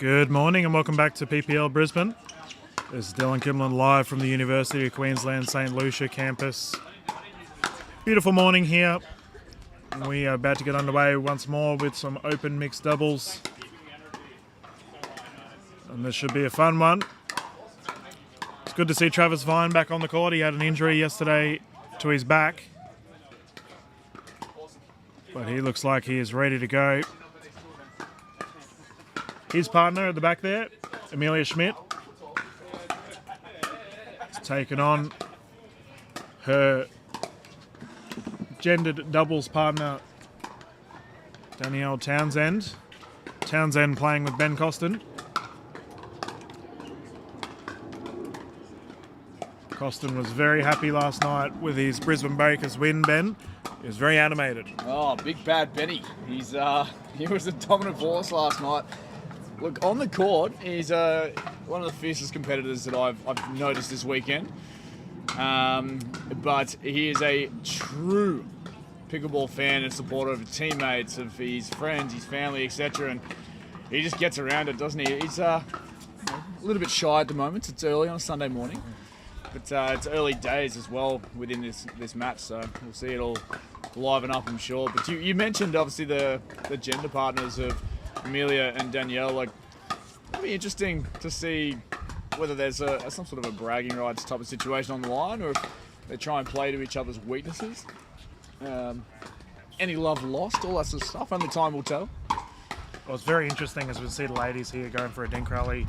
Good morning and welcome back to PPL Brisbane. This is Dylan Kimlin live from the University of Queensland St Lucia campus. Beautiful morning here. We are about to get underway once more with some open mixed doubles. And this should be a fun one. It's good to see Travis Vine back on the court. He had an injury yesterday to his back, but he looks like he is ready to go. His partner at the back there, Emilia Schmidt, has taken on her gendered doubles partner, Danni-Elle Townsend. Townsend playing with Ben Costin. Costin was very happy last night with his Brisbane Breakers win, Ben. He was very animated. Oh, big bad Benny. He was a dominant force last night. Look, on the court, he's one of the fiercest competitors that I've noticed this weekend. But he is a true pickleball fan and supporter of his teammates, of his friends, his family, etc. And he just gets around it, doesn't he? He's a little bit shy at the moment. It's early on a Sunday morning. But it's early days as well within this match, so we'll see it all liven up, I'm sure. But you mentioned, obviously, the gender partners of Emilia and Danni-Elle. Like, it'll be interesting to see whether there's some sort of a bragging rights type of situation on the line, or if they try and play to each other's weaknesses. Any love lost, all that sort of stuff. Only time will tell. Well, it's very interesting as we see the ladies here going for a dink rally.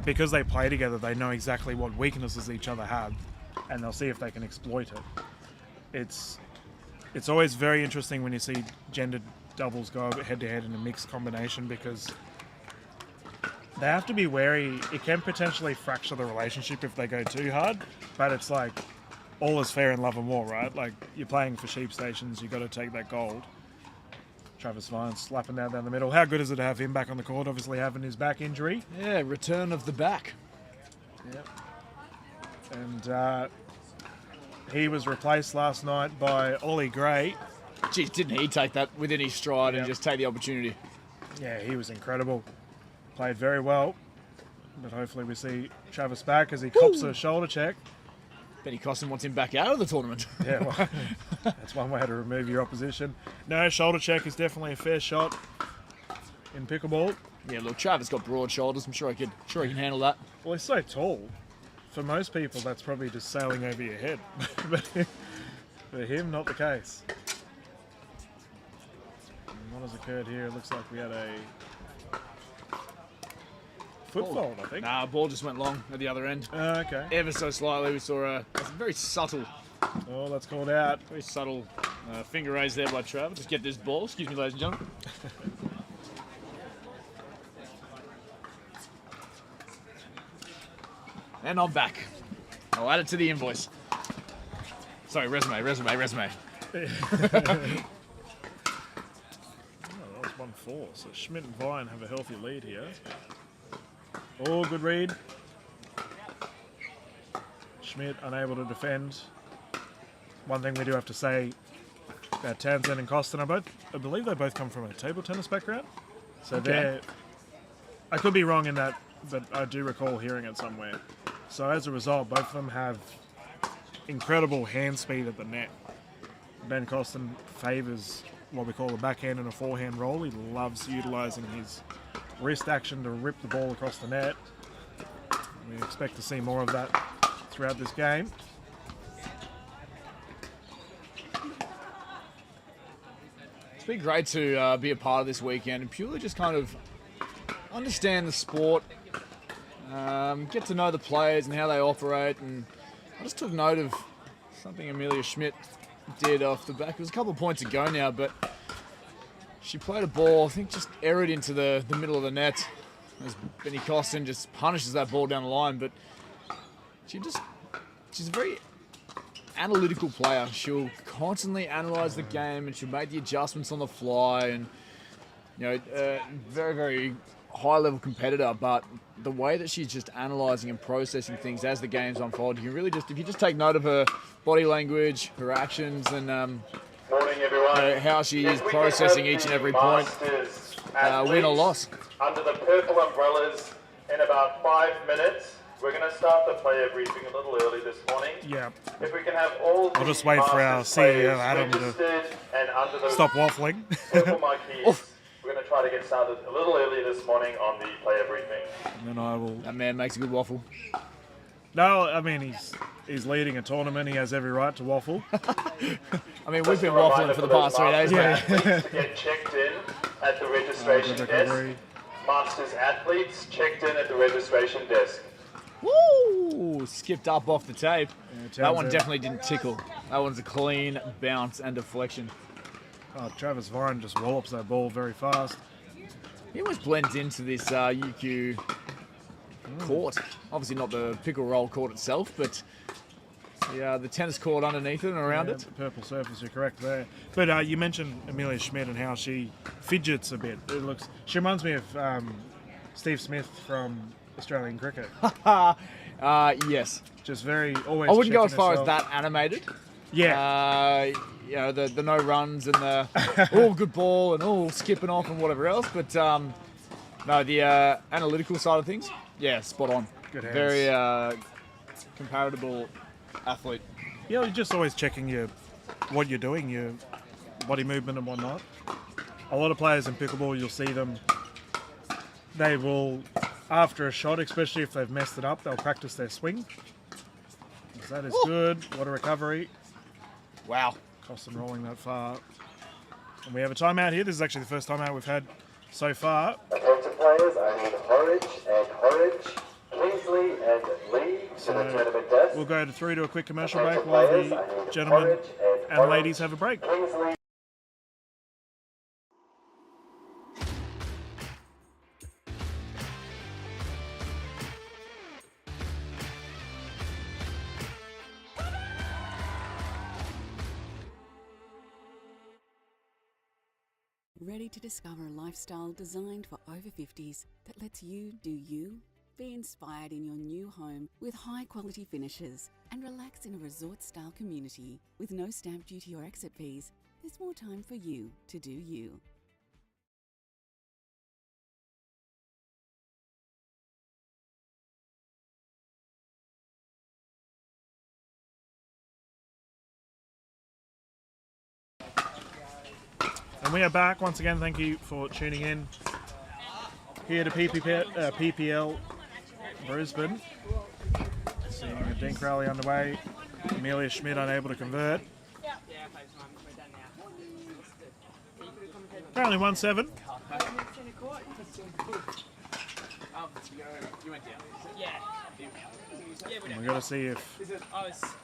Because they play together, they know exactly what weaknesses each other have, and they'll see if they can exploit it. It's always very interesting when you see gendered doubles go head-to-head in a mixed combination, because they have to be wary. It can potentially fracture the relationship if they go too hard, but it's like all is fair in love and war, right? Like, you're playing for sheep stations, you've got to take that gold. Travis Vine slapping down the middle. How good is it to have him back on the court, obviously having his back injury? Yeah, return of the back. Yep. And he was replaced last night by Ollie Gray. Geez, didn't he take that within his stride and just take the opportunity? Yeah, he was incredible. Played very well. But hopefully we see Travis back as he cops a shoulder check. Benny Costin wants him back out of the tournament. Yeah, well, that's one way to remove your opposition. No, shoulder check is definitely a fair shot in pickleball. Yeah, look, Travis got broad shoulders. I'm sure he can handle that. Well, he's so tall. For most people, that's probably just sailing over your head. But for him, not the case. And what has occurred here? It looks like we had a foot fold, I think. Nah, ball just went long at the other end. Okay. Ever so slightly, we saw a very subtle, Oh, that's called out. very subtle finger raise there by Travis. Just get this ball. Excuse me, ladies and gentlemen. And I'm back. I'll add it to the invoice. Sorry, resume. Oh, that was 1-4. So Schmidt and Vine have a healthy lead here. Oh, good read. Schmidt unable to defend. One thing we do have to say about Townsend and Costin, I believe they both come from a table tennis background. So Okay. I could be wrong in that, but I do recall hearing it somewhere. So as a result, both of them have incredible hand speed at the net. Ben Costin favours what we call a backhand and a forehand roll. He loves utilising his wrist action to rip the ball across the net. We expect to see more of that throughout this game. It's been great to be a part of this weekend and purely just kind of understand the sport, get to know the players and how they operate. And I just took note of something Emilia Schmidt did off the back. It was a couple of points ago now, but she played a ball, I think just erred into the middle of the net as Benny Costin just punishes that ball down the line. But she's a very analytical player. She'll constantly analyse the game and she'll make the adjustments on the fly, and very, very high level competitor, but the way that she's just analysing and processing things as the games unfold, you can really if you just take note of her body language, her actions, and Morning, everyone. how she is processing each and every point. win or loss. Under the purple umbrellas in about 5 minutes. We're going to start the player briefing a little early this morning. Yeah. If we can have all I'll just wait for our CEO, Adam, to stop waffling. purple marquees, we're going to try to get started a little early this morning on the player briefing. And then I will... That man makes a good waffle. No, I mean, he's leading a tournament. He has every right to waffle. I mean, we've been waffling for the past 3 days. Yeah. To get checked in at the registration desk. Masters athletes checked in at the registration desk. Woo! Skipped up off the tape. Yeah, that one definitely didn't tickle. That one's a clean bounce and deflection. Oh, Travis Vine just wallops that ball very fast. He almost blends into this UQ court. Obviously not the pickle roll court itself, but the tennis court underneath it and around it. The purple surface, you're correct there. But you mentioned Emilia Schmidt and how she fidgets a bit. She reminds me of Steve Smith from Australian cricket. Yes. Just always. I wouldn't go as far herself. as that animated. Yeah. The no runs and the good ball and skipping off and whatever else. But no, the analytical side of things, yeah, spot on. Good hands. Very comparable athlete. Yeah, you're just always checking what you're doing, your body movement and whatnot. A lot of players in pickleball, you'll see them. They will, after a shot, especially if they've messed it up, they'll practice their swing. So that is good. What a recovery. Wow. Costin rolling that far. And we have a timeout here. This is actually the first timeout we've had so far. Attention players, I need Horridge, Kingsley and Lee to the tournament desk. We'll go through to a quick commercial break while the gentlemen and ladies have a break. Kingsley. Ready to discover a lifestyle designed for over 50s that lets you do you? Be inspired in your new home with high-quality finishes and relax in a resort-style community with no stamp duty or exit fees. There's more time for you to do you. And we are back once again. Thank you for tuning in here to PPL Brisbane. Seeing a dink rally underway. Emilia Schmidt unable to convert. Currently 1-7. And we've got to see if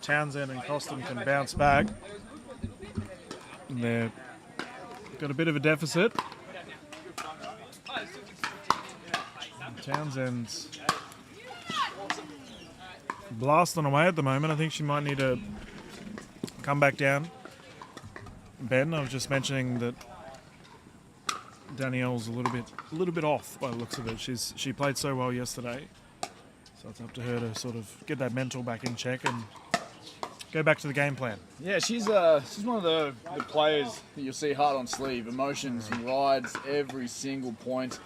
Townsend and Costin can bounce back. They've got a bit of a deficit. Townsend's blasting away at the moment. I think she might need to come back down. Ben, I was just mentioning that Danni-Elle's a little bit off by the looks of it. She played so well yesterday, so it's up to her to sort of get that mental back in check and go back to the game plan. Yeah, she's one of the players that you'll see heart on sleeve, emotions, rides every single point.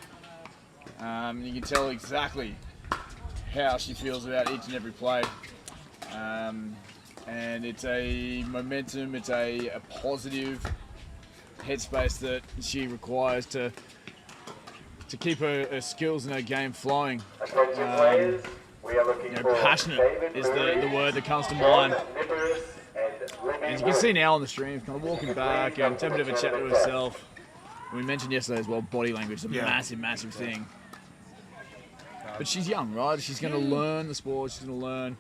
You can tell exactly how she feels about each and every play. And it's a momentum, it's a positive headspace that she requires to keep her skills and her game flowing. We are looking for passionate is the word that comes to mind. As you can see now on the stream, kind of walking back and having a bit of a chat to herself. We mentioned yesterday as well, body language is a massive thing. But she's young, right? She's going to learn the sport. She's going to learn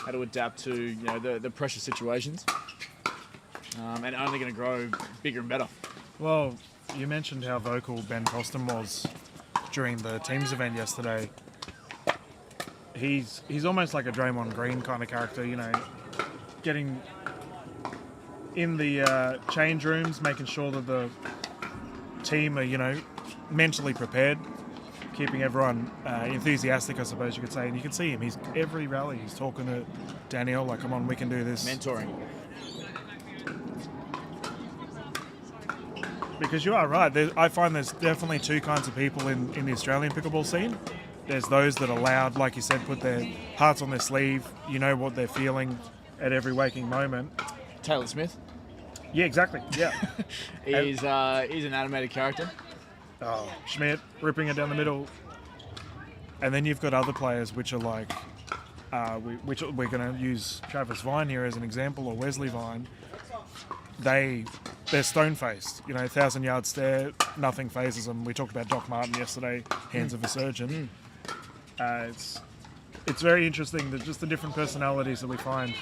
how to adapt to the pressure situations, and only going to grow bigger and better. Well, you mentioned how vocal Ben Costin was during the teams event yesterday. He's almost like a Draymond Green kind of character, getting in the change rooms, making sure that the team are, mentally prepared, keeping everyone enthusiastic, I suppose you could say. And you can see him. Every rally he's talking to Danni-Elle, like, come on, we can do this. Mentoring. Because you are right. I find there's definitely two kinds of people in the Australian pickleball scene. There's those that are loud, like you said, put their hearts on their sleeve. You know what they're feeling at every waking moment. Taylor Smith. Yeah, exactly. Yeah. He's an animated character. Oh, Schmidt ripping it down the middle. And then you've got other players which are like, which we're going to use Travis Vine here as an example, or Wesley Vine. They're stone-faced. 1,000-yard stare, nothing phases them. We talked about Doc Martin yesterday, hands of a surgeon. It's very interesting, just the different personalities that we find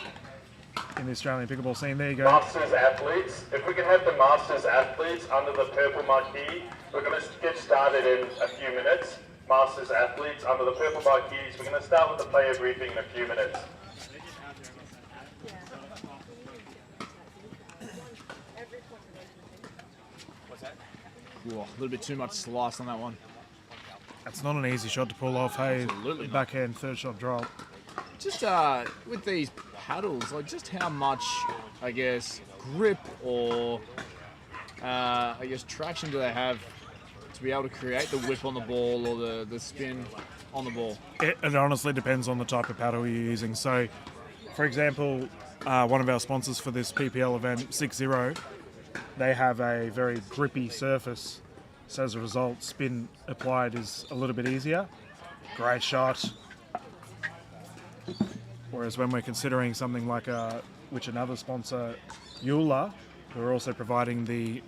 in the Australian pickleball scene. There you go. Masters athletes. If we can have the Masters athletes under the purple marquee, we're going to get started in a few minutes. Masters athletes under the purple marquees. We're going to start with the player briefing in a few minutes. Ooh, a little bit too much slice on that one. That's not an easy shot to pull off. Hey, Absolutely not. backhand third shot drop. Just with these paddles, like just how much, I guess, grip or I guess traction do they have to be able to create the whip on the ball or the spin on the ball? It honestly depends on the type of paddle you're using. So, for example, one of our sponsors for this PPL event, 6-0, they have a very grippy surface. So as a result, spin applied is a little bit easier. Great shot. Whereas when we're considering something like which another sponsor, Euler, who are also providing the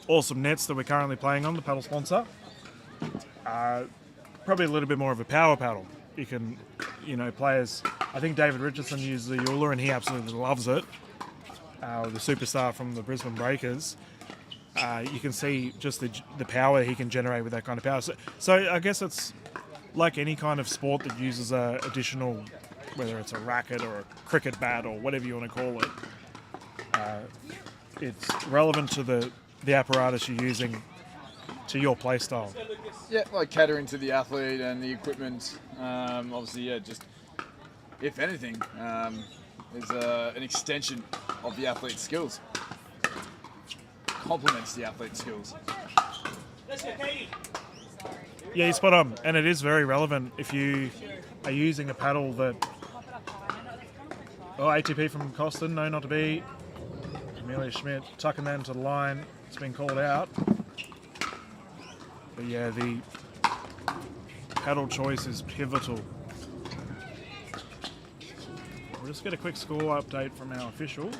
awesome nets that we're currently playing on, the paddle sponsor, probably a little bit more of a power paddle. You can, players, I think David Richardson uses the Euler and he absolutely loves it. The superstar from the Brisbane Breakers. You can see just the power he can generate with that kind of power. So I guess it's like any kind of sport that uses additional, whether it's a racket or a cricket bat or whatever you want to call it. It's relevant to the apparatus you're using to your play style. Yeah, like catering to the athlete and the equipment. Obviously, yeah, just if anything, is an extension of the athlete's skills. Complements the athlete's skills. Yeah, you're spot on, and it is very relevant if you are using a paddle that. Oh, ATP from Costin, no, not to be. Emilia Schmidt tucking that into the line. It's been called out. But yeah, the paddle choice is pivotal. We'll just get a quick score update from our official.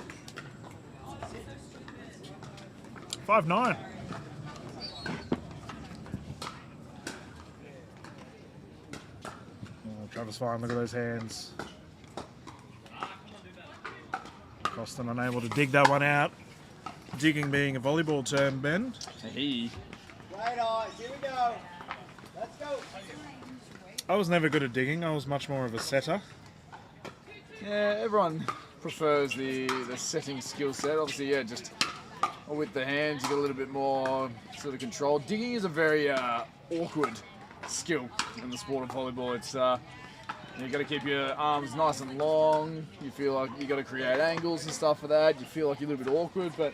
5-9. Travis Vine, look at those hands. Costin unable to dig that one out. Digging being a volleyball term, Ben. Hey. Right on, here we go. Let's go. I was never good at digging. I was much more of a setter. Yeah, everyone prefers the setting skill set. Obviously, yeah, just with the hands, you get a little bit more sort of control. Digging is a very awkward skill in the sport of volleyball. It's you got to keep your arms nice and long. You feel like you got to create angles and stuff for that. You feel like you're a little bit awkward, but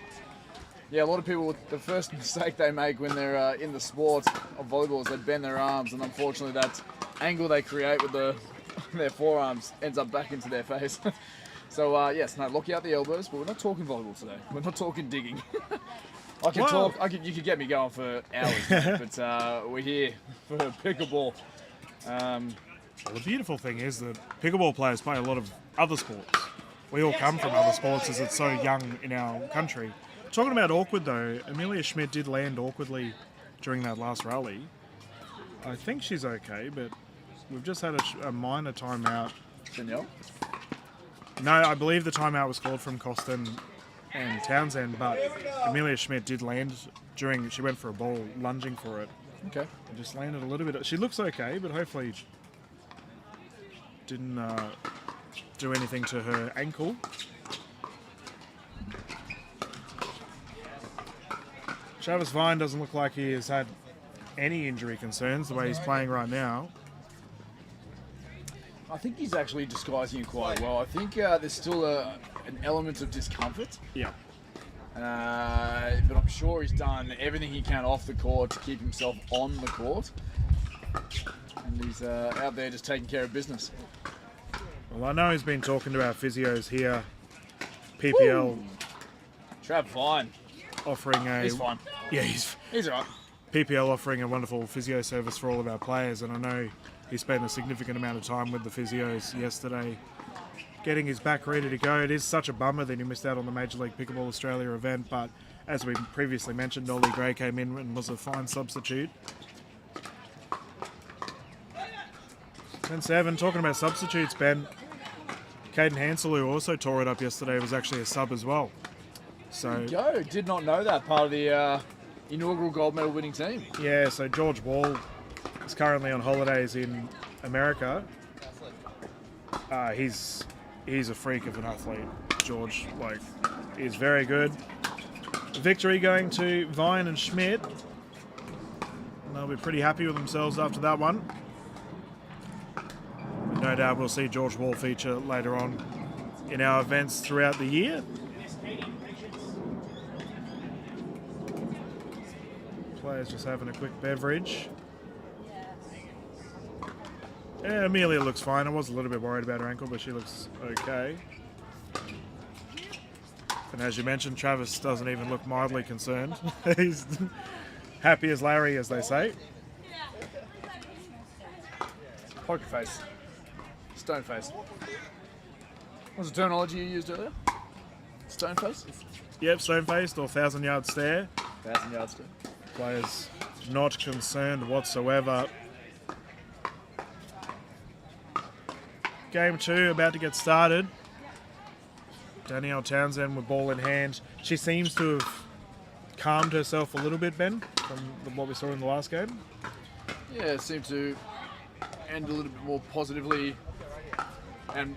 yeah, a lot of people, the first mistake they make when they're in the sport of volleyball is they bend their arms, and unfortunately that angle they create with their forearms ends up back into their face. So yes, no, lock out the elbows, but we're not talking volleyball today. We're not talking digging. I can talk. You could get me going for hours, mate, but we're here for pickleball. Well, the beautiful thing is that pickleball players play a lot of other sports. We all come from other sports as it's so young in our country. Talking about awkward though, Emilia Schmidt did land awkwardly during that last rally. I think she's okay, but we've just had a minor timeout. Danni-Elle? No, I believe the timeout was called from Costin and Townsend, but Emilia Schmidt did land during, she went for a ball, lunging for it. Okay. And just landed a little bit. She looks okay, but hopefully didn't do anything to her ankle. Travis Vine doesn't look like he has had any injury concerns the way he's playing right now. I think he's actually disguising it quite well. I think there's still an element of discomfort. Yeah. but I'm sure he's done everything he can off the court to keep himself on the court. And he's out there just taking care of business. Well, I know he's been talking to our physios here. PPL Trav fine. offering a... He's fine. Yeah, he's all right. PPL offering a wonderful physio service for all of our players, and I know he spent a significant amount of time with the physios yesterday getting his back ready to go. It is such a bummer that he missed out on the Major League Pickleball Australia event, but as we previously mentioned, Ollie Gray came in and was a fine substitute. 10-7, talking about substitutes, Ben. Caden Hansel, who also tore it up yesterday, was actually a sub as well. So Yo, did not know that, part of the inaugural gold medal winning team. yeah, so George Wall is currently on holidays in America. He's a freak of an athlete, George. Like, he's very good. Victory going to Vine and Schmidt. And they'll be pretty happy with themselves after that one. No doubt we'll see George Wall feature later on in our events throughout the year. Players just having a quick beverage. Yeah, Emilia looks fine. I was a little bit worried about her ankle, but she looks okay. And as you mentioned, Travis doesn't even look mildly concerned. He's happy as Larry, as they say. Poker face. Stone face. What's the terminology you used earlier? Stone face? Yep, stone-faced or 1,000-yard stare. 1,000 yards to. Players not concerned whatsoever. Game 2 about to get started. Danni-Elle Townsend with ball in hand. She seems to have calmed herself a little bit, Ben, from what we saw in the last game. Yeah, it seemed to end a little bit more positively and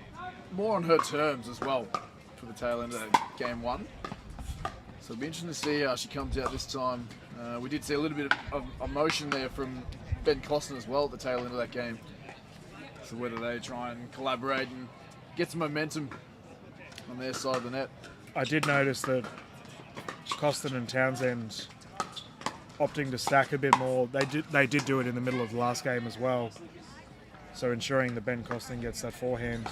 more on her terms as well for the tail end of that game 1. So it'll be interesting to see how she comes out this time. We did see a little bit of emotion there from Ben Costin as well at the tail end of that game. So whether they try and collaborate and get some momentum on their side of the net. I did notice that Costin and Townsend opting to stack a bit more. They did do it in the middle of the last game as well. So ensuring that Ben Costin gets that forehand.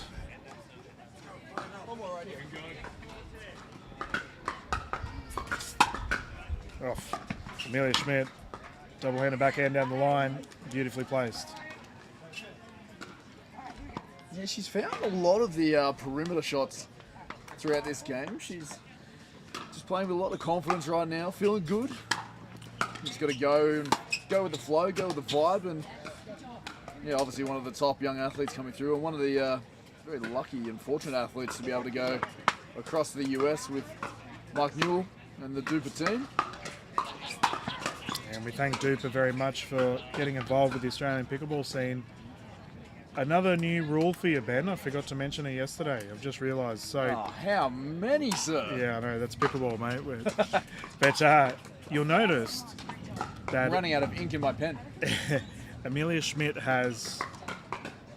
Off. Emilia Schmidt, double-handed backhand down the line, beautifully placed. Yeah, she's found a lot of the perimeter shots throughout this game. She's just playing with a lot of confidence right now, feeling good. Just got to go with the flow, go with the vibe, and yeah, obviously one of the top young athletes coming through, and one of the very lucky and fortunate athletes to be able to go across to the US with Mike Newell and the Duper team. And we thank Duper very much for getting involved with the Australian pickleball scene. Another new rule for you, Ben. I forgot to mention it yesterday. I've just realised. So, Oh, how many, sir? yeah, I know that's pickleball, mate. But you'll notice that I'm running out of ink in my pen. Emilia Schmidt has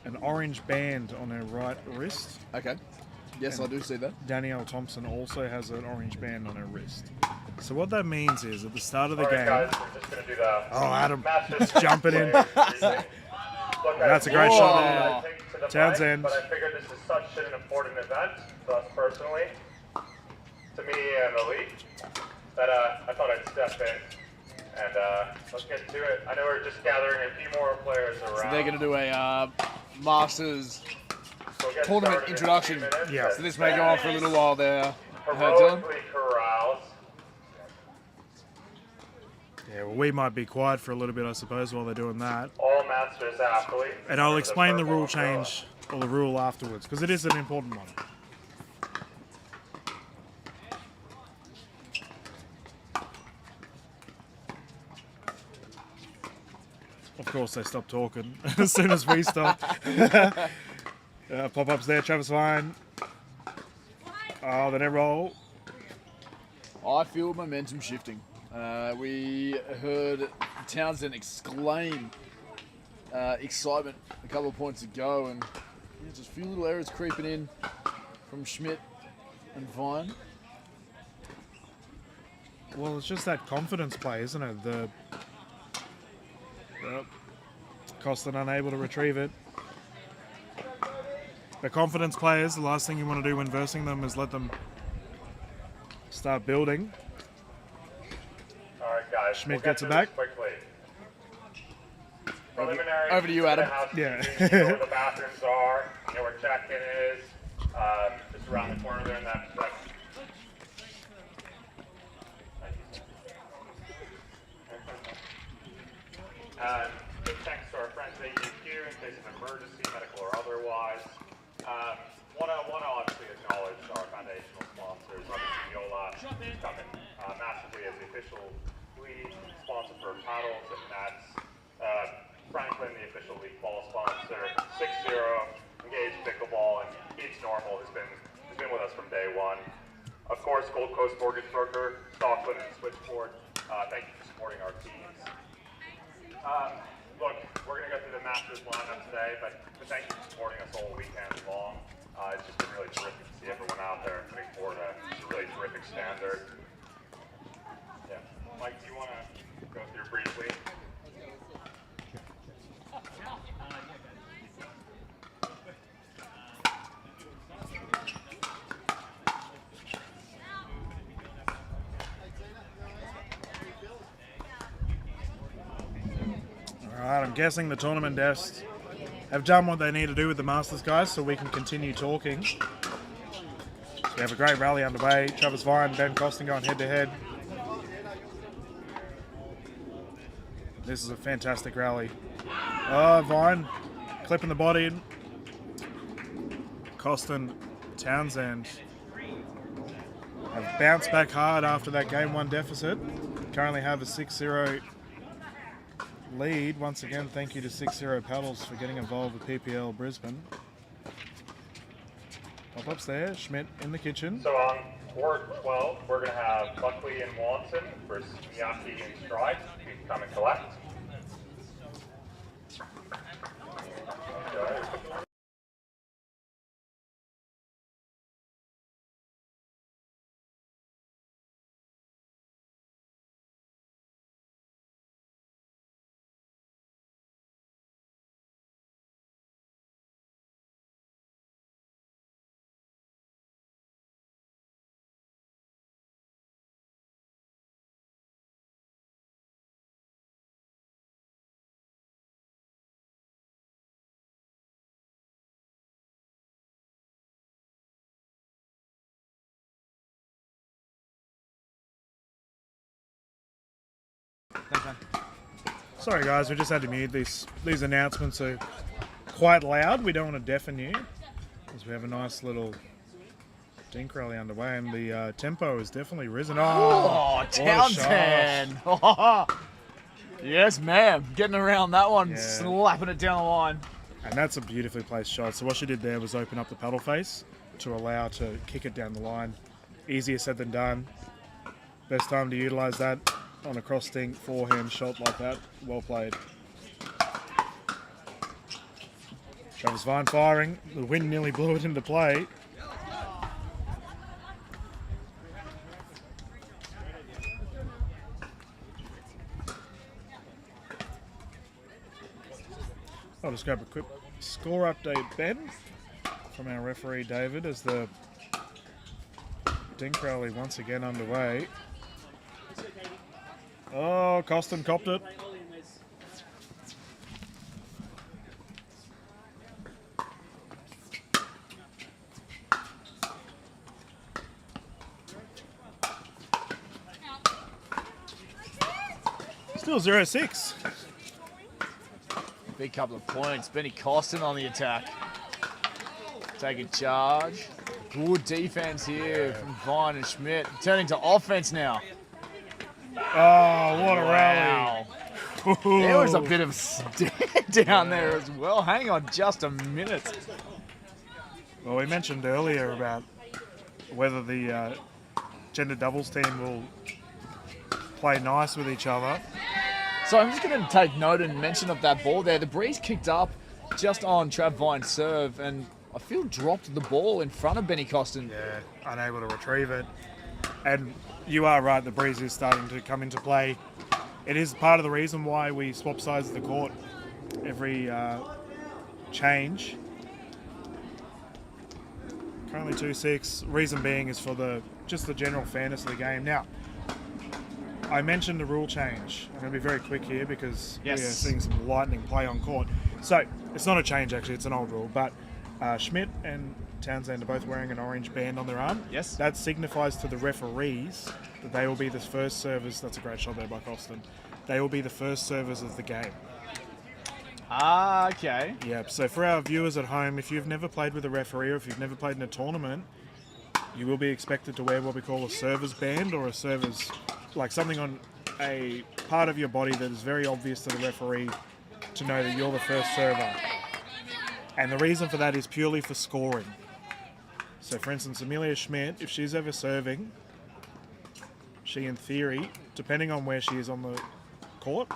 an orange band on her right wrist. Okay. Yes, I do see that. Danni-Elle Thompson also has an orange band on her wrist. So what that means is at the start of the Alright, game. guys, we're just gonna do the Oh, Adam, Masters jumping in. briefing. Look, That's a I great did shot what there. I think to the Townsend. mic, but I figured this is such an important event to us personally, to me and the league, that I thought I'd step in. And let's get to it. I know we're just gathering a few more players around. So they're going to do a Masters So we'll get tournament started in introduction. 2 minutes. Yeah. So this may go on for a little while there. Done. Heroically corrals. Yeah, well, we might be quiet for a little bit, I suppose, while they're doing that. All Masters athletes. And I'll explain the purple rule umbrella. change or the rule afterwards, because it is an important one. Of course, they stop talking as soon as we stop. Pop-ups there, Travis Vine. Oh, the net roll. I feel momentum shifting. We heard Townsend exclaim excitement a couple of points ago, and just a few little errors creeping in from Schmidt and Vine. Well, it's just that confidence play, isn't it? Costin unable to retrieve it. The confidence players, the last thing you want to do when versing them is let them start building. All right, guys. Schmidt we'll gets it get back. through this quickly. Preliminary. Over to you, Adam. Yeah. You know where the bathrooms are. You know where check-in is. Just around the corner there in that. Big thanks to our friends at ADQ in case of emergency, medical or otherwise. Want to obviously acknowledge our foundational sponsors, obviously Yola coming massively as the official league sponsor for paddles and nets. Franklin, the official league ball sponsor. 6-0, Engaged Pickleball, and It's Normal has been with us from day one. Of course, Gold Coast Mortgage Broker, Stockland, and Switchboard. Thank you for supporting our teams. Look, we're going to go through the Masters lineup today, but thank you for supporting us all weekend long. It's just been really terrific to see everyone out there putting forward a really terrific standard. Yeah. Mike, do you want to go through briefly? Alright, I'm guessing the tournament desks have done what they need to do with the Masters guys so we can continue talking. So we have a great rally underway. Travis Vine, Ben Costin going head to head. This is a fantastic rally. Oh, Vine clipping the body. Costin, Townsend have bounced back hard after that game 1 deficit. Currently have a 6-0 lead. Once again, thank you to 6-0 Paddles for getting involved with PPL Brisbane. Pop-ups there, Schmidt in the kitchen. So on court 12, we're going to have Buckley and Watson versus Miyake and Stride. You can come and collect. Sorry guys, we just had to mute these announcements are quite loud. We don't want to deafen you because we have a nice little dink rally underway and the tempo has definitely risen. Oh, Townsend! Yes, ma'am. Getting around that one, Yeah. slapping it down the line. And that's a beautifully placed shot. So what she did there was open up the paddle face to allow to kick it down the line. Easier said than done. Best time to utilise that on a cross dink forehand shot like that. Well played. Travis Vine firing. The wind nearly blew it into play. I'll just grab a quick score update, Ben, from our referee David, as the dink rally once again underway. Oh, Costin copped it. Still 0-6. Big couple of points. Benny Costin on the attack. Taking charge. Good defense here from Vine and Schmidt. Turning to offense now. Oh, what a Wow. rally. There was a bit of stare down there as well. Hang on just a minute. Well, we mentioned earlier about whether the gender doubles team will play nice with each other. So I'm just going to take note and mention of that ball there. The Bris kicked up just on Trav Vine's serve and I feel dropped the ball in front of Benny Costin. Yeah, unable to retrieve it. And you are right, the breeze is starting to come into play. It is part of the reason why we swap sides of the court every change. Currently 2-6. Reason being is for just the general fairness of the game. Now, I mentioned the rule change. I'm going to be very quick here because we are seeing some lightning play on court. So, it's not a change actually, it's an old rule, but Schmidt and Townsend are both wearing an orange band on their arm. Yes. That signifies to the referees that they will be the first servers. That's a great shot there by Costin. They will be the first servers of the game. Ah, okay. Yep. So for our viewers at home, if you've never played with a referee or if you've never played in a tournament, you will be expected to wear what we call a server's band or a server's, like something on a part of your body that is very obvious to the referee to know that you're the first server. And the reason for that is purely for scoring. So for instance, Emilia Schmidt, if she's ever serving, she in theory, depending on where she is on the court,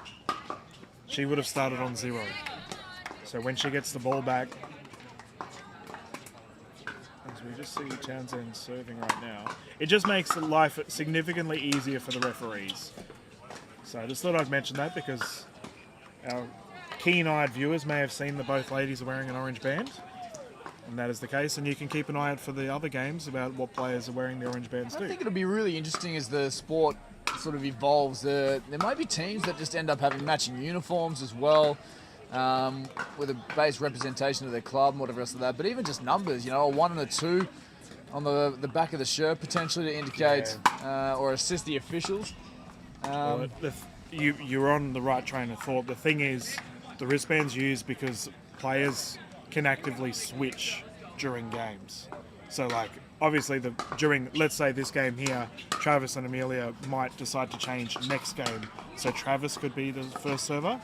she would have started on 0. So when she gets the ball back, as we just see Townsend serving right now, it just makes life significantly easier for the referees. So I just thought I'd mention that because our keen-eyed viewers may have seen that both ladies are wearing an orange band, and that is the case. And you can keep an eye out for the other games about what players are wearing the orange bands too. I think it'll be really interesting as the sport sort of evolves. There might be teams that just end up having matching uniforms as well, with a base representation of their club and whatever else of that. But even just numbers, you know, a 1 and a 2 on the back of the shirt potentially to indicate or assist the officials. Well, you're on the right train of thought. The thing is, the wristband's used because players can actively switch during games. So, like, obviously, let's say this game here, Travis and Emilia might decide to change next game. So Travis could be the first server.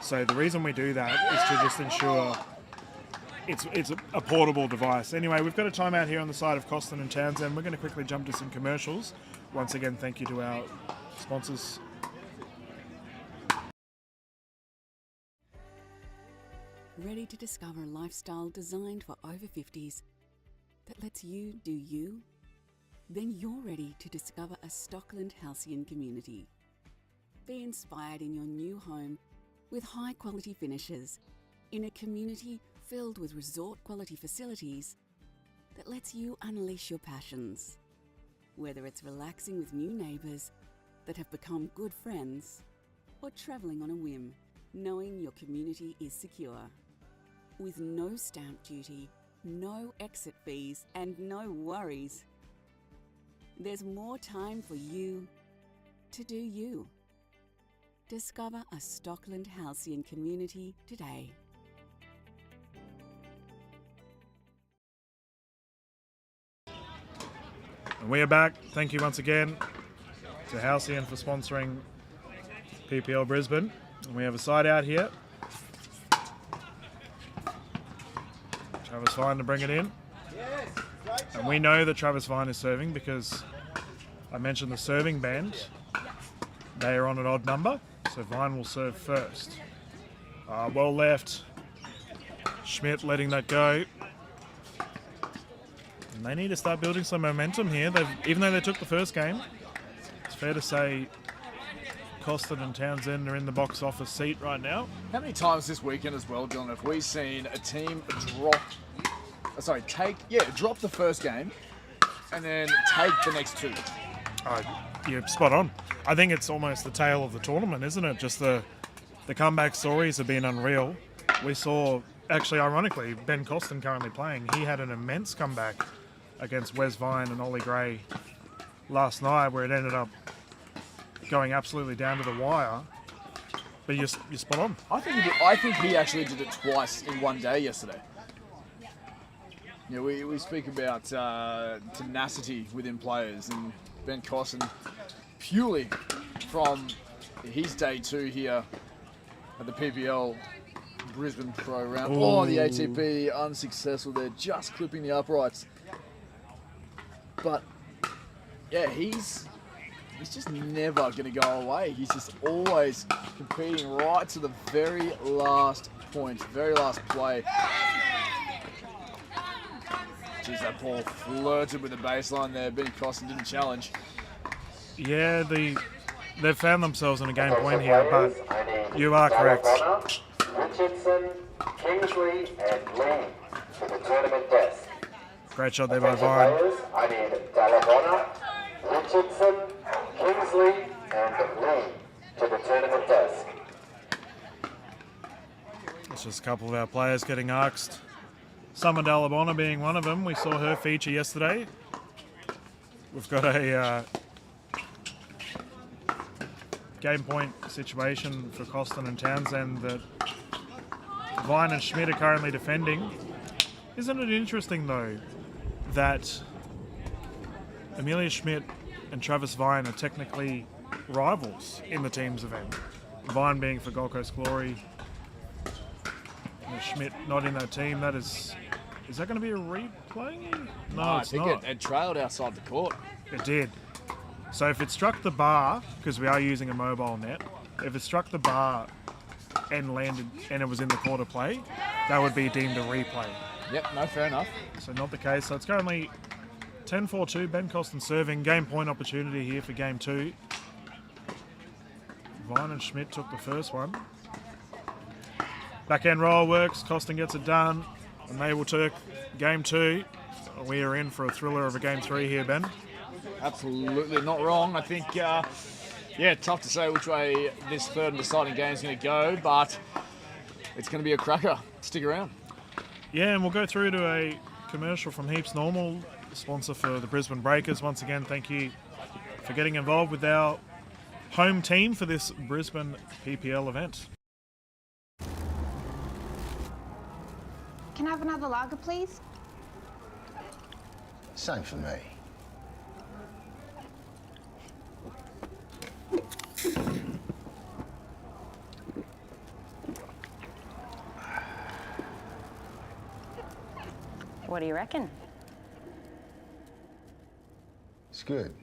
So the reason we do that is to just ensure it's a portable device. Anyway, we've got a timeout here on the side of Costin and Townsend. We're going to quickly jump to some commercials. Once again, thank you to our sponsors. Ready to discover a lifestyle designed for over 50s that lets you do you? Then you're ready to discover a Stockland Halcyon community. Be inspired in your new home with high-quality finishes in a community filled with resort-quality facilities that lets you unleash your passions. Whether it's relaxing with new neighbours that have become good friends or travelling on a whim, knowing your community is secure. With no stamp duty, no exit fees, and no worries. There's more time for you to do you. Discover a Stockland Halcyon community today. And we are back. Thank you once again to Halcyon for sponsoring PPL Brisbane. And we have a side out here. Travis Fine to bring it in. And we know that Travis Fine is serving because I mentioned the serving band. They are on an odd number, so Vine will serve first. Well left. Schmidt letting that go. And they need to start building some momentum here. Even though they took the first game, it's fair to say Costin and Townsend are in the box office seat right now. How many times this weekend as well, Dylan, have we seen a team drop the first game and then take the next 2? You're spot on. I think it's almost the tale of the tournament, isn't it? Just the comeback stories have been unreal. We saw, actually, ironically, Ben Costin currently playing. He had an immense comeback against Wes Vine and Ollie Gray last night, where it ended up going absolutely down to the wire. But you're spot on. I think he actually did it twice in one day yesterday. You know, we speak about tenacity within players, and Ben Costin, purely from his day 2 here at the PPL Brisbane Pro Round. Ooh. Oh, the ATP unsuccessful there, just clipping the uprights. But yeah, he's just never going to go away. He's just always competing right to the very last point, very last play. Geez, that ball flirted with the baseline there. Ben Costin didn't challenge. Yeah, they've found themselves in a game point here, but you are correct. Richardson, Kingsley, and Lee to the tournament desk. Great shot there by Vine. Players, I need Dalabona, Richardson, Kingsley, and Lee to the tournament desk. It's just a couple of our players getting asked. Summer Dalabona being one of them. We saw her feature yesterday. We've got a game point situation for Costin and Townsend that Vine and Schmidt are currently defending. Isn't it interesting though that Emilia Schmidt and Travis Vine are technically rivals in the team's event? Vine being for Gold Coast Glory, and Schmidt not in that team. That is that going to be a replay? No, it's not. I think it trailed outside the court. It did. So if it struck the bar, because we are using a mobile net, if it struck the bar and landed and it was in the court of play, that would be deemed a replay. Yep, no, fair enough. So not the case. So it's currently 10-4-2. Ben Costin serving. Game point opportunity here for game 2. Vine and Schmidt took the first one. Backhand roll works. Costin gets it done. And they will take game 2. We are in for a thriller of a game 3 here, Ben. Absolutely not wrong. I think, tough to say which way this third and deciding game is going to go, but it's going to be a cracker. Stick around. Yeah, and we'll go through to a commercial from Heaps Normal, sponsor for the Brisbane Breakers. Once again, thank you for getting involved with our home team for this Brisbane PPL event. Can I have another lager, please? Same for me. What do you reckon? It's good.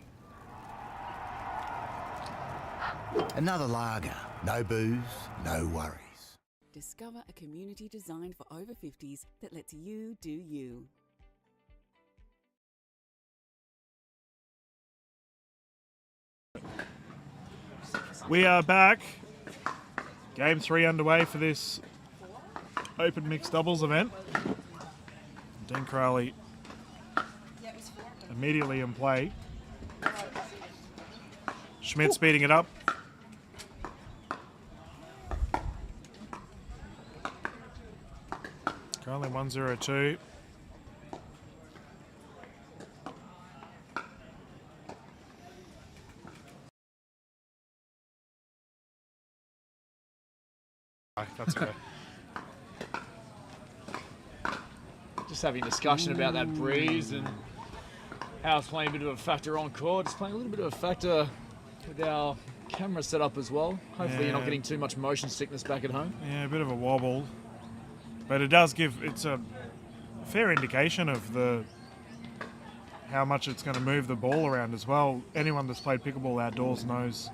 Another lager. No booze, no worries. Discover a community designed for over 50s that lets you do you. We are back. Game 3 underway for this open mixed doubles event. Dean Crowley immediately in play. Schmidt speeding it up. Currently 1-0-2. That's okay. Just having a discussion about that breeze and how it's playing a bit of a factor on court. It's playing a little bit of a factor with our camera setup as well. Hopefully you're not getting too much motion sickness back at home. Yeah, a bit of a wobble. But it does give, it's a fair indication of how much it's going to move the ball around as well. Anyone that's played pickleball outdoors knows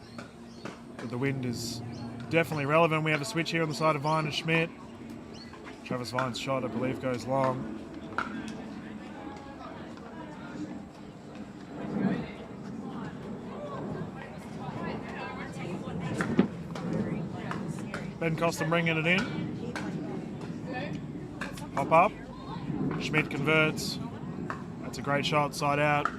that the wind is definitely relevant. We have a switch here on the side of Vine and Schmidt. Travis Vine's shot, I believe, goes long. Ben Costin bringing it in. Pop up. Schmidt converts. That's a great shot, side out.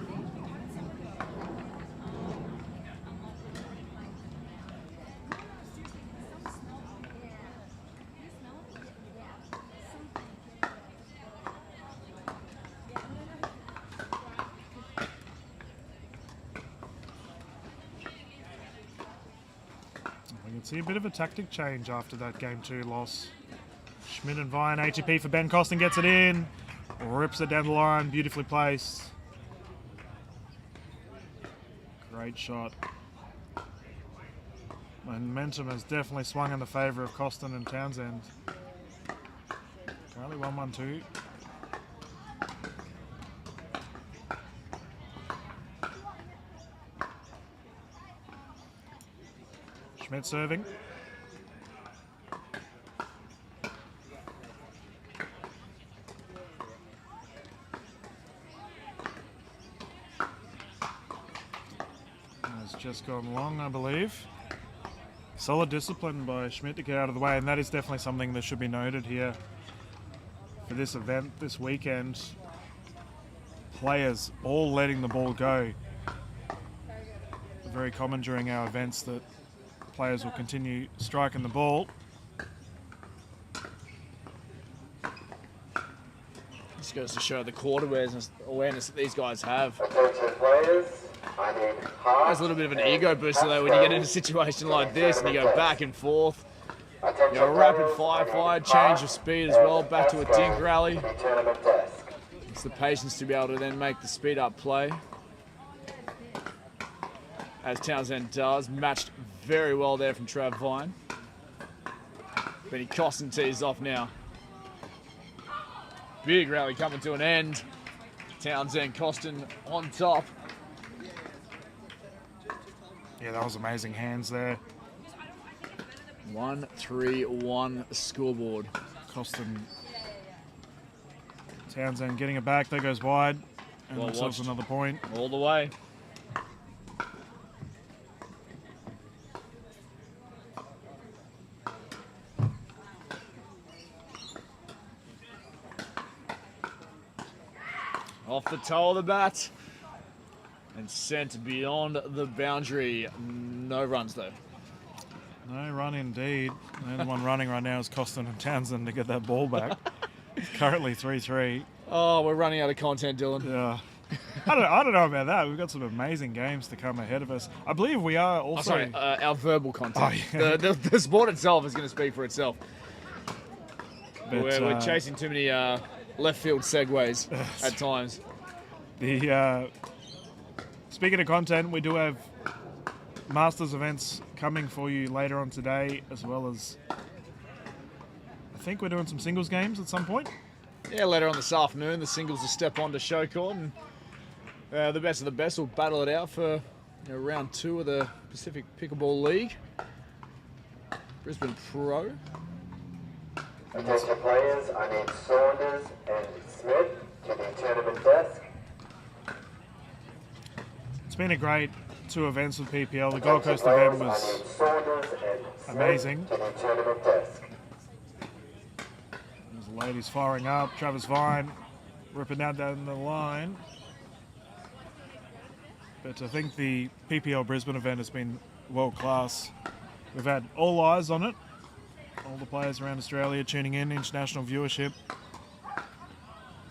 We can see a bit of a tactic change after that game 2 loss. Schmidt and Vine, ATP for Ben Costin, gets it in, rips it down the line, beautifully placed. Great shot. Momentum has definitely swung in the favour of Costin and Townsend. Currently 1-1-2. Schmidt serving. has just gone long, I believe. Solid discipline by Schmidt to get out of the way, and that is definitely something that should be noted here for this event this weekend. Players all letting the ball go. Very common during our events that players will continue striking the ball. This goes to show the court awareness that these guys have. Attention players, I need half. There's a little bit of an ego booster though when you get in a situation like this and you go back and forth. You know, a rapid fire, change of speed as well, back to a dink rally. Tournament desk. It's the patience to be able to then make the speed up play. As Townsend does, matched very well there from Trav Vine. Benny Costin tees off now. Big rally coming to an end. Townsend, Costin on top. Yeah, that was amazing hands there. 1-3-1 scoreboard. Costin, Townsend getting it back. That goes wide. And Well themselves watched. another point. All the way. Off the toe of the bat. And sent beyond the boundary. No runs though. No run indeed. The only one running right now is Costin and Townsend to get that ball back. It's currently 3-3. Oh, we're running out of content, Dylan. Yeah. I don't know about that. We've got some amazing games to come ahead of us. I believe we are also... Oh, sorry, our verbal content. Oh, yeah. The sport itself is going to speak for itself. But, We're chasing too many left field segues at times. Speaking of content, we do have Masters events coming for you later on today, as well as I think we're doing some singles games at some point. Yeah, later on this afternoon, the singles will step on to show court, and the best of the best will battle it out for round 2 of the Pacific Pickleball League. Brisbane Pro. Attention players, I need Saunders and Smith to the tournament desk. It's been a great 2 events with PPL. The Gold Coast event was amazing. To the tournament desk. There's the ladies firing up. Travis Vine ripping down the line. But I think the PPL Brisbane event has been world class. We've had all eyes on it. All the players around Australia tuning in, international viewership.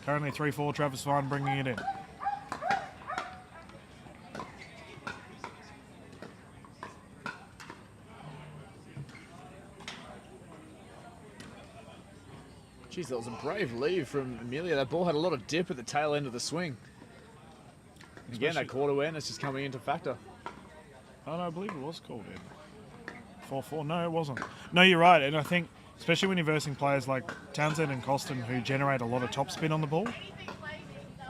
Currently 3-4, Travis Vine bringing it in. Jeez, that was a brave leave from Emilia. That ball had a lot of dip at the tail end of the swing. Again, that court awareness is coming into factor. Oh, no, I believe it was called in. 4-4. No, it wasn't. No, you're right. And I think, especially when you're versing players like Townsend and Costin, who generate a lot of topspin on the ball.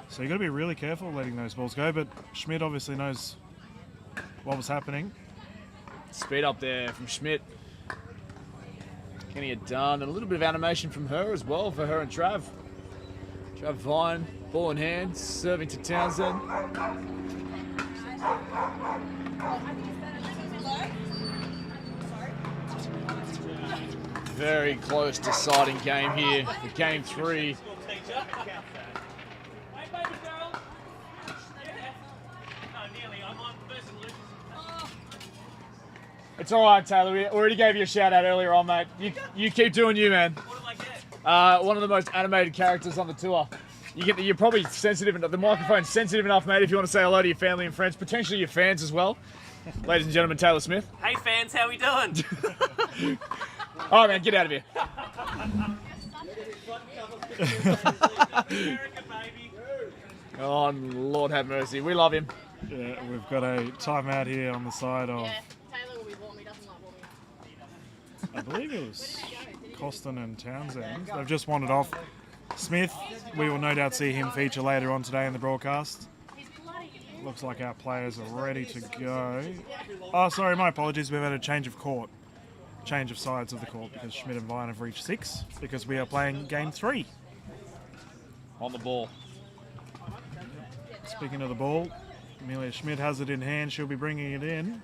So you've got to be really careful letting those balls go. But Schmidt obviously knows what was happening. Speed up there from Schmidt. Getting it done. And a little bit of animation from her as well, for her and Trav. Trav Vine, ball in hand, serving to Townsend. Very close deciding game here for game 3. It's all right, Taylor. We already gave you a shout out earlier on, mate. You keep doing you, man. What did I get? One of the most animated characters on the tour. You're probably sensitive enough. The microphone's sensitive enough, mate, if you want to say hello to your family and friends, potentially your fans as well. Ladies and gentlemen, Taylor Smith. Hey fans, how we doing? All right, man, get out of here. Oh, Lord have mercy. We love him. Yeah, we've got a timeout here on the side of... Taylor will be warm, he doesn't like warming up. I believe it was Costin and Townsend. They've just wandered off. Smith, we will no doubt see him feature later on today in the broadcast. Looks like our players are ready to go. Oh, sorry, my apologies. We've had a change of court. Change of sides of the court because Schmidt and Vine have reached 6 because we are playing game 3. On the ball. Speaking of the ball, Emilia Schmidt has it in hand. She'll be bringing it in.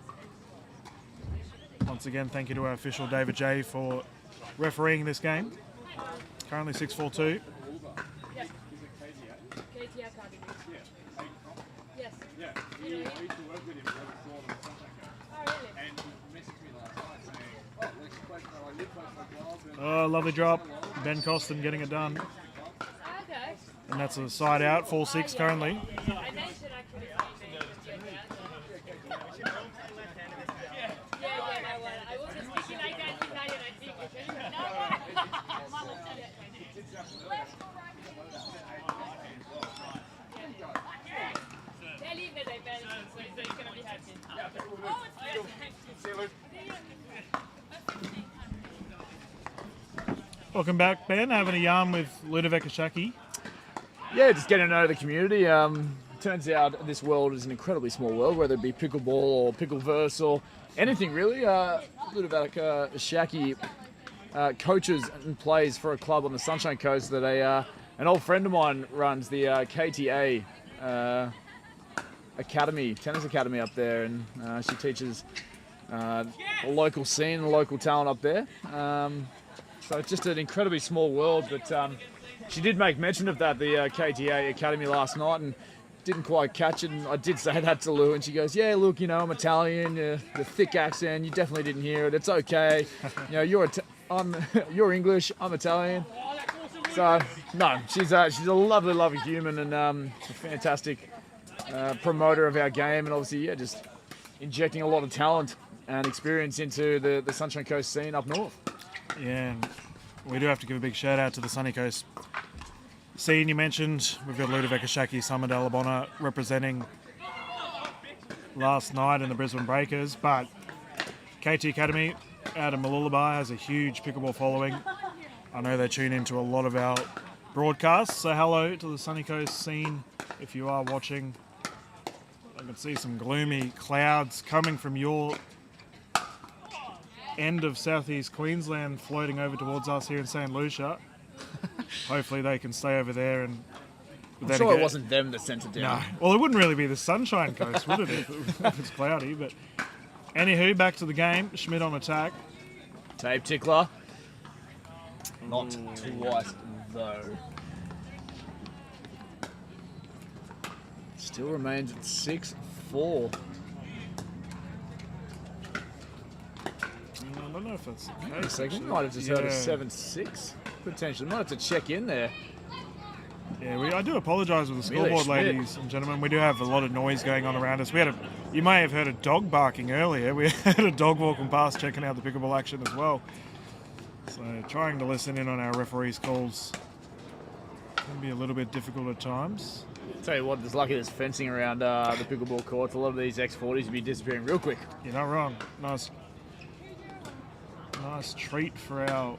Once again, thank you to our official David J for refereeing this game. Currently 6-4-2. Oh, lovely drop. Ben Costin getting it done. And that's a side out, 4-6 currently. Welcome back, Ben. Having a yarn with Ludovic Ashaki. Yeah, just getting to know the community. Turns out this world is an incredibly small world, whether it be pickleball or pickleverse or anything really. Ludovic Ashaki coaches and plays for a club on the Sunshine Coast that an old friend of mine runs, the KTA Academy, tennis academy up there, and she teaches the local scene, the local talent up there. So it's just an incredibly small world, but she did make mention of that, the KTA Academy last night, and didn't quite catch it. And I did say that to Lou, and she goes, "Yeah, look, I'm Italian, the thick accent, you definitely didn't hear it. It's okay. You're English, I'm Italian." So no, she's a lovely, lovely human, and she's a fantastic promoter of our game, and obviously, just injecting a lot of talent and experience into the Sunshine Coast scene up north. Yeah, and we do have to give a big shout out to the Sunny Coast scene you mentioned. We've got Ludovic Ashaki, Summer Dalabona representing last night in the Brisbane Breakers, but KT Academy out of Mooloolaba has a huge pickleball following. I know they tune into a lot of our broadcasts, so hello to the Sunny Coast scene if you are watching. I can see some gloomy clouds coming from your end of southeast Queensland floating over towards us here in St. Lucia. Hopefully they can stay over there. And I'm sure it wasn't them that sent it down. No. Well, it wouldn't really be the Sunshine Coast, would it, if it's cloudy? But anywho, back to the game. Schmidt on attack. Tape tickler. Not twice, though. Still remains at 6-4. I don't know if that's the Wait a case. second. Might have just heard a 7-6 potentially. Might have to check in there. Yeah, I do apologise with the Emilia scoreboard, Schmidt. ladies and gentlemen. We do have a lot of noise going on around us. You may have heard a dog barking earlier. We had a dog walking past checking out the pickleball action as well. So trying to listen in on our referees' calls can be a little bit difficult at times. Tell you what, there's lucky there's fencing around the pickleball courts. A lot of these X40s would be disappearing real quick. You're not wrong. Nice treat for our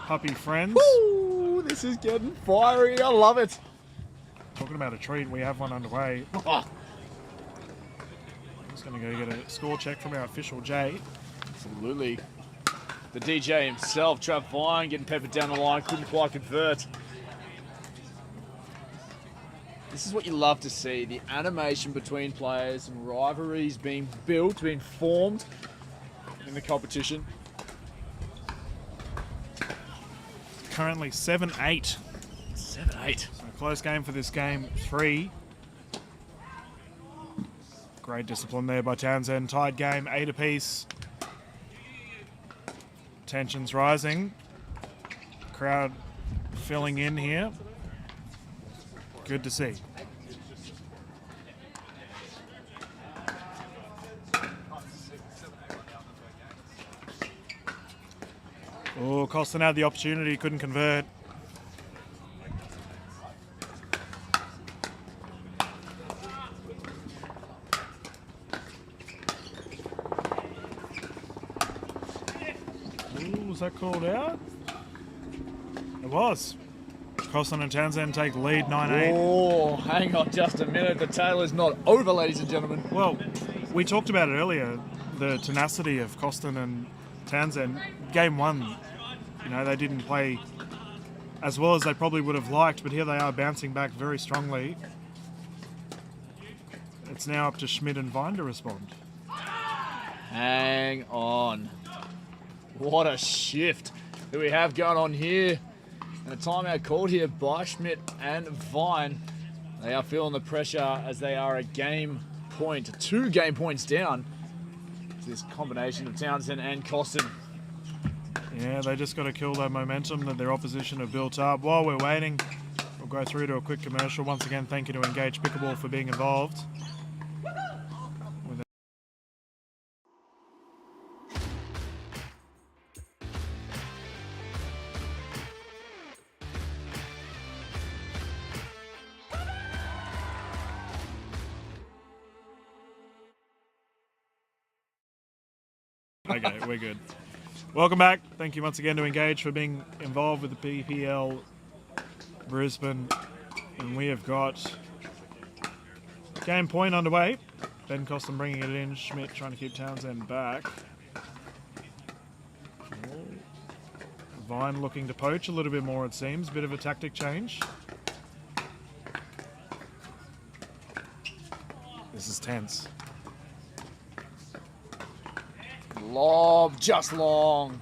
puppy friends. Woo! This is getting fiery. I love it. Talking about a treat, we have one underway. Oh. I'm just going to go get a score check from our official Jay. Absolutely. The DJ himself, Trav Fine, getting peppered down the line, couldn't quite convert. This is what you love to see, the animation between players and rivalries being built, being formed in the competition. Currently 7-8. 7-8. So a close game for this game 3. Great discipline there by Townsend. Tied game, 8 apiece. Tensions rising. Crowd filling in here. Good to see. Oh, Costin had the opportunity, couldn't convert. Ooh, was that called out? It was. Costin and Townsend take lead 9-8. Oh, hang on just a minute. The tale is not over, ladies and gentlemen. Well, we talked about it earlier, the tenacity of Costin and Townsend. Game 1, they didn't play as well as they probably would have liked, but here they are bouncing back very strongly. It's now up to Schmidt and Vine to respond. Hang on. What a shift that we have going on here. And a timeout called here by Schmidt and Vine. They are feeling the pressure as they are a game point, 2 game points down. This combination of Townsend and Costin. Yeah, they just got to kill that momentum that their opposition have built up. While we're waiting, we'll go through to a quick commercial. Once again, thank you to Engage Pickleball for being involved. Okay, we're good. Welcome back. Thank you once again to Engage for being involved with the PPL Brisbane. And we have got game point underway. Ben Costin bringing it in. Schmidt trying to keep Townsend back. Vine looking to poach a little bit more, it seems. Bit of a tactic change. This is tense. Lob, just long.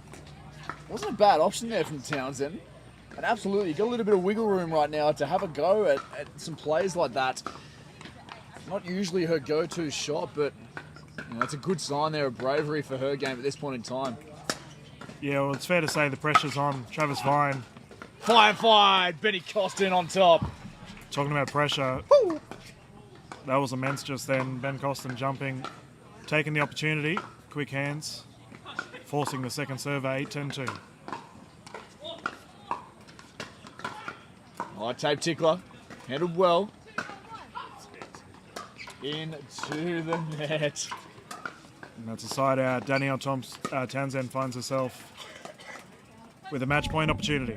Wasn't a bad option there from Townsend. And absolutely, you got a little bit of wiggle room right now to have a go at some plays like that. Not usually her go-to shot, but you know, that's a good sign there of bravery for her game at this point in time. Yeah, well, it's fair to say the pressure's on Travis Vine. Fired, Benny Costin on top. Talking about pressure, woo! That was immense just then. Ben Costin jumping, taking the opportunity. Quick hands, forcing the second serve, 8-10-2. Tape tickler, handled well. Into the net. And that's a side out. Danni-Elle Townsend finds herself with a match point opportunity.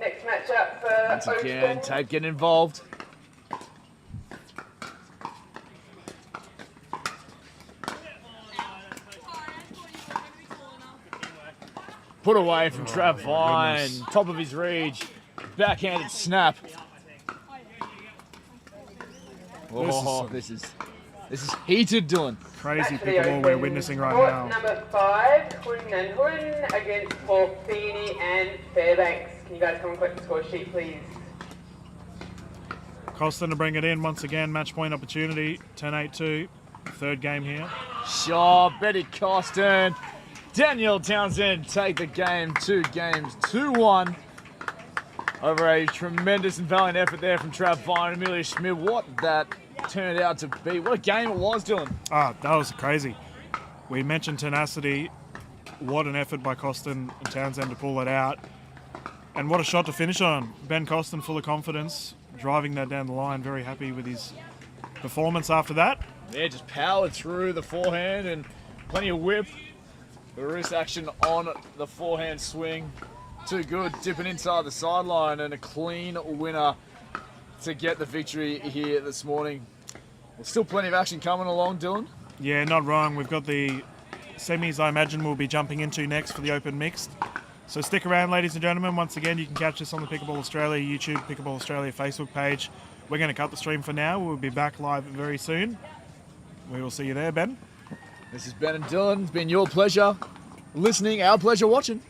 Next matchup for once again, Tape getting involved. Put away from Trav Vine, top of his reach, backhanded snap. Oh, this is heated, Dylan. Crazy pickleball we're witnessing right now. Number 5, Hun and Hun against Porfini and Fairbanks. Can you guys come and collect the score sheet, please? Costin to bring it in once again. Match point opportunity. 10-8-2. Third game here. Sure, Betty Costin. Danni-Elle Townsend take the game, 2 games, 2-1. Over a tremendous and valiant effort there from Trav Vine and Emilia Schmidt. What that turned out to be. What a game it was, Dylan. Ah, that was crazy. We mentioned tenacity. What an effort by Costin and Townsend to pull it out. And what a shot to finish on. Ben Costin full of confidence, driving that down the line. Very happy with his performance after that. Yeah, just powered through the forehand and plenty of whip. Bris action on the forehand swing. Too good, dipping inside the sideline and a clean winner to get the victory here this morning. There's still plenty of action coming along, Dylan. Yeah, not wrong. We've got the semis I imagine we'll be jumping into next for the Open Mixed. So stick around, ladies and gentlemen. Once again, you can catch us on the Pickleball Australia YouTube, Pickleball Australia Facebook page. We're going to cut the stream for now. We'll be back live very soon. We will see you there, Ben. This is Ben and Dylan. It's been your pleasure listening, our pleasure watching.